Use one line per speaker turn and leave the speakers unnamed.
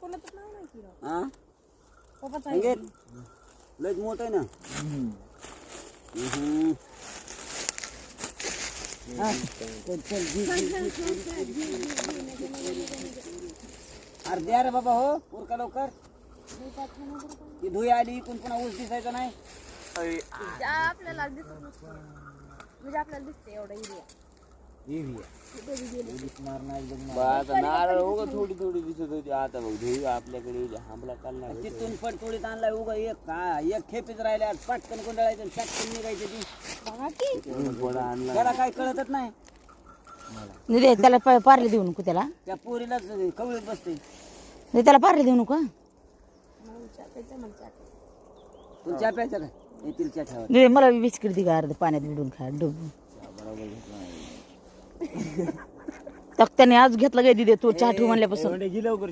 कोणाचं नाव नाही की राव.
हा
पप्पाचं
संगीत
आहे.
लयच मोठं आहे ना हा. चल, चल, अरे द्या रे बाबा हो उरका लवकर ती धुई आली इकून पुन्हा ऊस दिसायचा नाही
आपल्याला दिसत नसतं म्हणजे आपल्याला दिसते एवढा
आता नारळ उगा थोडी थोडी दिसत होती आता बघ धुई आपल्याकडे हांबला काढला
तिथून पडतोडीत आणलाय उगा एक खेपेच राहिल्या पटकन कोंडाळायचं पटकन निघायचं ती
गोडा आणला
त्याला काय कळतच नाही
दे त्याला पारले देऊ नको त्याला
त्या पोरीलाच कवळीत बसते
दे त्याला पारले देऊ नको
तू चहा प्यायचा काय येतील चहा ठेवा
दे मला बिस्किट दे का अर्ध पाण्यात बुडून खा डुबून त्याने आज घेतला काय दिदे तो चहा ठेवून म्हणल्यापासून
लवकर